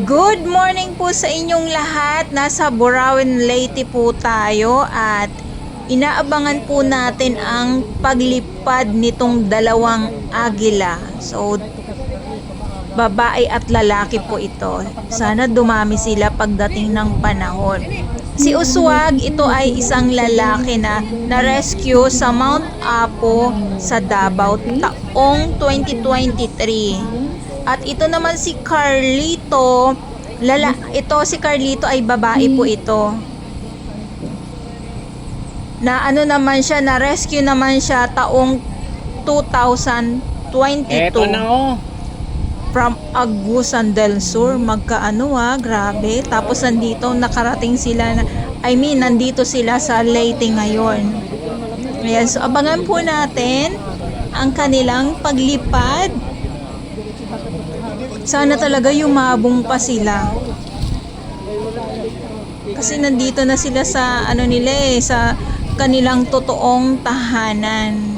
Good morning po sa inyong lahat. Nasa Burauen, Leyte po tayo at inaabangan po natin ang paglipad nitong dalawang agila. So, babae at lalaki po ito. Sana dumami sila pagdating ng panahon. Si Uswag, ito ay isang lalaki na na-rescue sa Mount Apo sa Davao taong 2023. At ito naman si Carlito, si Carlito ay babae po ito. Na ano naman siya, na-rescue naman siya taong 2022. Eto na oh. From Agusan del Sur, grabe. Tapos nandito nakarating sila, nandito sila sa Leyte ngayon. Ayan, so abangan po natin ang kanilang paglipad. Sana talaga yumabong pa sila. Kasi nandito na sila sa sa kanilang totoong tahanan.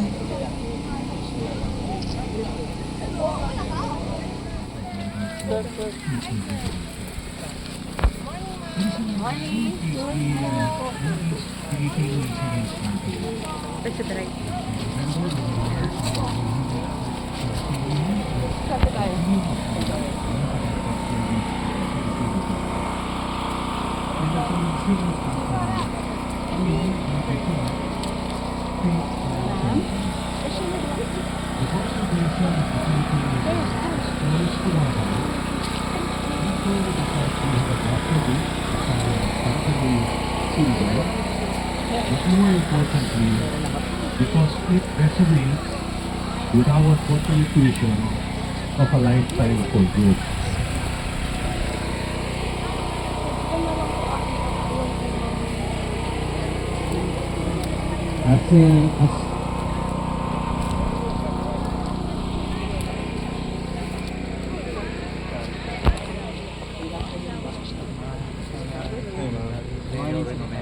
But more importantly, because it resonates with our total vision of a lifetime for good. As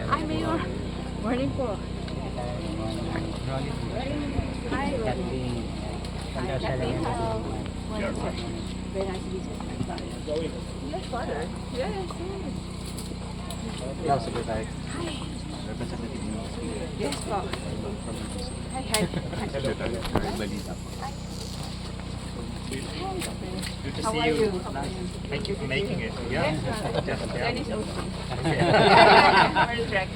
Hi, Mayor. Morning po. Hi, Rodney. Hello. Morning, sir. Very nice to meet you. Your father? Yes, yes. Hello, Secretary. Hi. Representative News. Yes po. Hi, hi. Secretary, balita po. Good to How see are you. you? Thank you for making it. Yeah. That is okay. Perfect.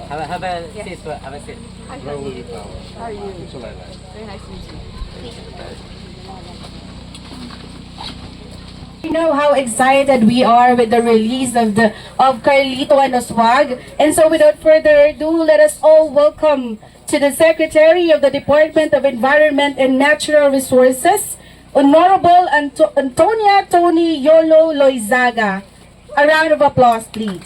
Have a seat. Have a seat. Hi, Where will honey. you go? How are you? Sulayla. Very nice to meet you. You know how excited we are with the release of Carlito and Uswag. And so without further ado, let us all welcome to the Secretary of the Department of Environment and Natural Resources, Honorable Antonia Tony Yolo Loizaga. A round of applause, please.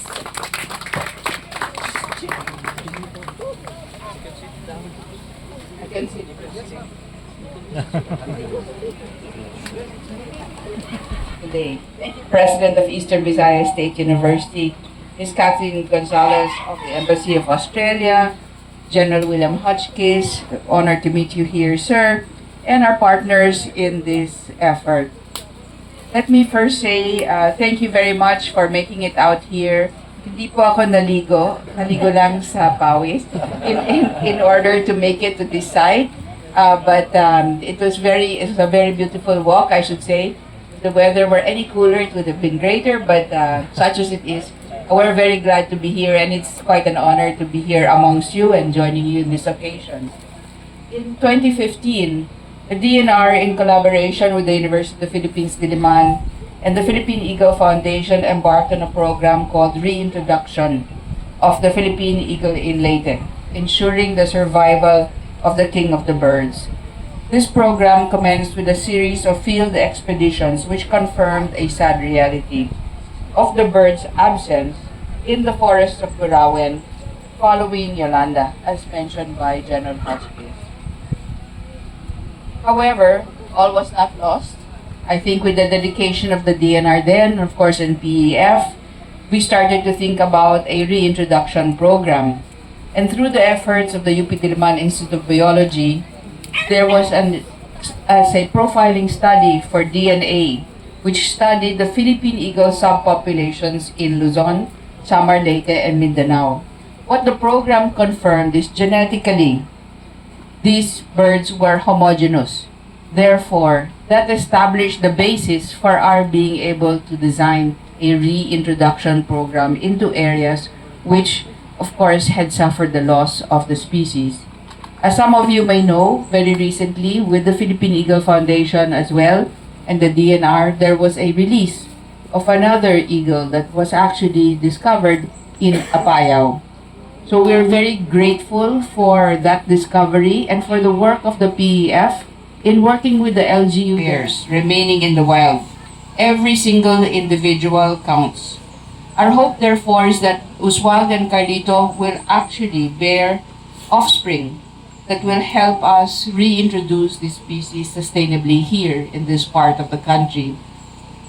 Today, President of Eastern Visayas State University, Ms. Kathleen Gonzalez of the Embassy of Australia, General William Hotchkiss, honored to meet you here, sir, and our partners in this effort. Let me first say thank you very much for making it out here. Hindi po ako naligo lang sa pawis in order to make it to this site. But it was a very beautiful walk, I should say. If the weather were any cooler, it would have been greater, but such as it is, we're very glad to be here, and it's quite an honor to be here amongst you and joining you in this occasion. In 2015, the DNR, in collaboration with the University of the Philippines, Diliman, and the Philippine Eagle Foundation, embarked on a program called Reintroduction of the Philippine Eagle in Leyte, ensuring the survival of the King of the Birds. This program commenced with a series of field expeditions which confirmed a sad reality of the bird's absence in the forests of Burauwen following Yolanda, as mentioned by General Hotchkiss. However, all was not lost. I think with the dedication of the DNR then, of course, in PEF, we started to think about a reintroduction program. And through the efforts of the UP Diliman Institute of Biology, there was a profiling study for DNA which studied the Philippine eagle subpopulations in Luzon, Samar, Leyte, and Mindanao. What the program confirmed is genetically, these birds were homogeneous. Therefore, that established the basis for our being able to design a reintroduction program into areas which, of course, had suffered the loss of the species. As some of you may know, very recently, with the Philippine Eagle Foundation as well, and the DNR, there was a release of another eagle that was actually discovered in Apayao. So we're very grateful for that discovery and for the work of the PEF in working with the LGU pairs remaining in the wild. Every single individual counts. Our hope, therefore, is that Oswald and Carlito will actually bear offspring that will help us reintroduce this species sustainably here in this part of the country.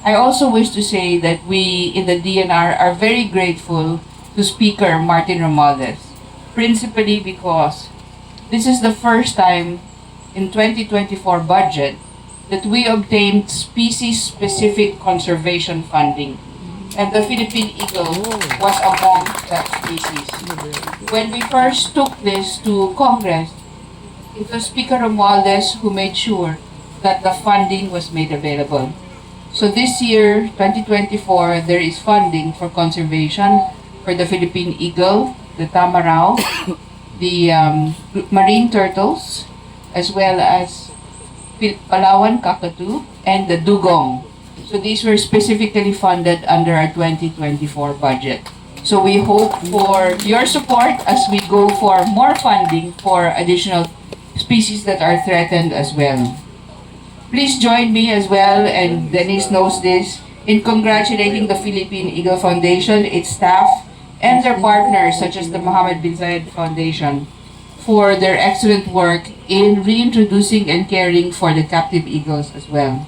I also wish to say that we in the DNR are very grateful to Speaker Martin Romualdez, principally because this is the first time in 2024 budget that we obtained species-specific conservation funding, and the Philippine eagle was among that species. When we first took this to Congress, it was Speaker Romualdez who made sure that the funding was made available. So this year, 2024, there is funding for conservation for the Philippine eagle, the tamarao, the marine turtles, as well as Palawan kakadu, and the dugong. So these were specifically funded under our 2024 budget. So we hope for your support as we go for more funding for additional species that are threatened as well. Please join me as well, and Denise knows this, in congratulating the Philippine Eagle Foundation, its staff, and their partners such as the Mohammed bin Zayed Foundation for their excellent work in reintroducing and caring for the captive eagles as well.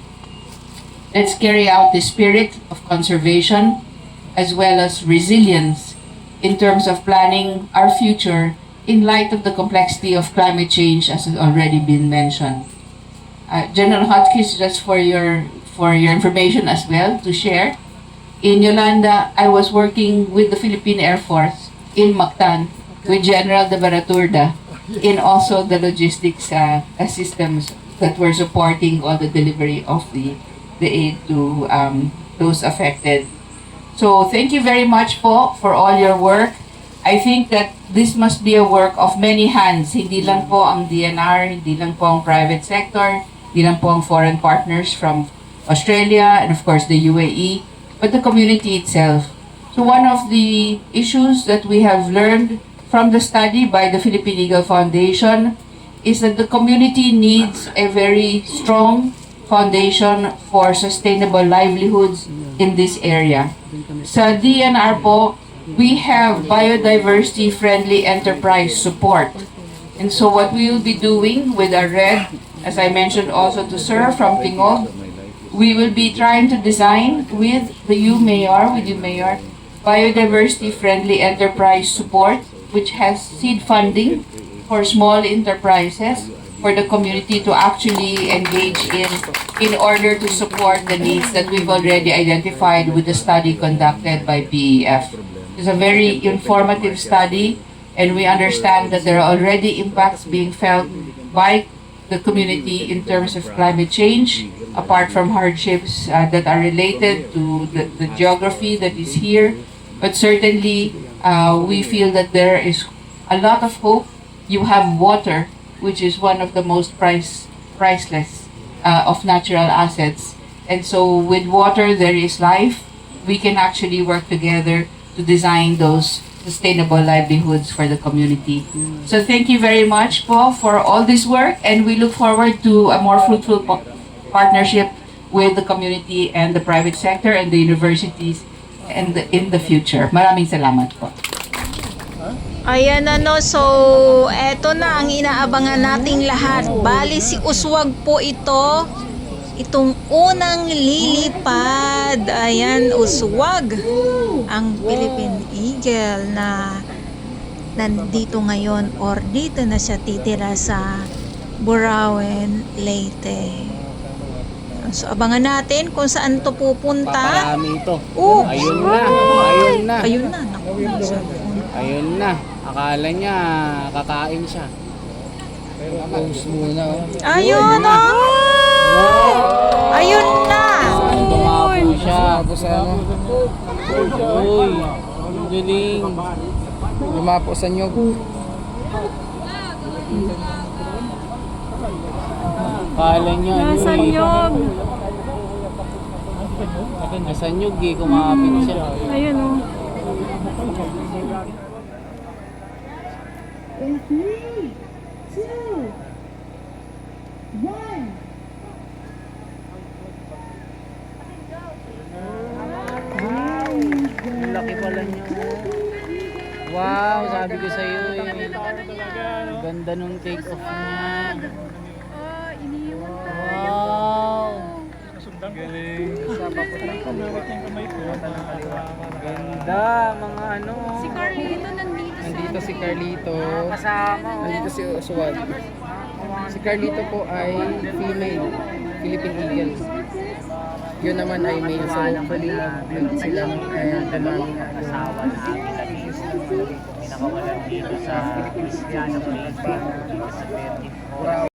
Let's carry out the spirit of conservation as well as resilience in terms of planning our future in light of the complexity of climate change, as has already been mentioned. General Hotchkiss, just for your information as well to share, in Yolanda, I was working with the Philippine Air Force in Mactan with General de Baraturda in also the logistics systems that were supporting all the delivery of the aid to those affected. So thank you very much po for all your work. I think that this must be a work of many hands. Hindi lang po ang DNR, hindi lang po ang private sector, hindi lang po ang foreign partners from Australia and of course the UAE, but the community itself. So one of the issues that we have learned from the study by the Philippine Eagle Foundation is that the community needs a very strong foundation for sustainable livelihoods in this area. Sa DNR po, we have biodiversity-friendly enterprise support. And so what we will be doing with our RED, as I mentioned also to Sir from Tingog, we will be trying to design with you, Mayor, biodiversity-friendly enterprise support, which has seed funding for small enterprises for the community to actually engage in order to support the needs that we've already identified with the study conducted by PEF. It's a very informative study, and we understand that there are already impacts being felt by the community in terms of climate change, apart from hardships that are related to the geography that is here. But certainly, we feel that there is a lot of hope. You have water, which is one of the most priceless of natural assets. And so with water, there is life. We can actually work together to design those sustainable livelihoods for the community. So thank you very much po for all this work, and we look forward to a more fruitful partnership with the community and the private sector and the universities and in the future. Maraming salamat po. Ayan so eto na ang inaabangan nating lahat. Bali si Uswag po ito, itong unang lilipad. Ayan, Uswag, ang Philippine Eagle na nandito ngayon or dito na siya titira sa Burauen, Leyte. So, abangan natin kung saan to pupunta. Paparami ito. Oh! Ayun na. Ayun na. Ayun na, naku, nasa Ayun na. Akala niya kakain siya. Pause muna. Ayun na! Ayun na! Dumapo siya. Uy, ang galing. Lumapo sa nyog. Akala niya, nasa nyog. Nasa nyog eh, kumapit siya. Ayun o. Ang laki pala niya. Wow, sabi ko sa'yo eh. Ganda nung take off niya. Wow. Ganda, mga ano. Si Carlito nandito si Carlito. Kasama. Nandito si Oswald. Si Carlito po ay female, Philippine Eagle. Yun naman ay male, so hopefully silang dalawang asawa na pinakawalan dito sa Cristiano Philippine dito sa 34.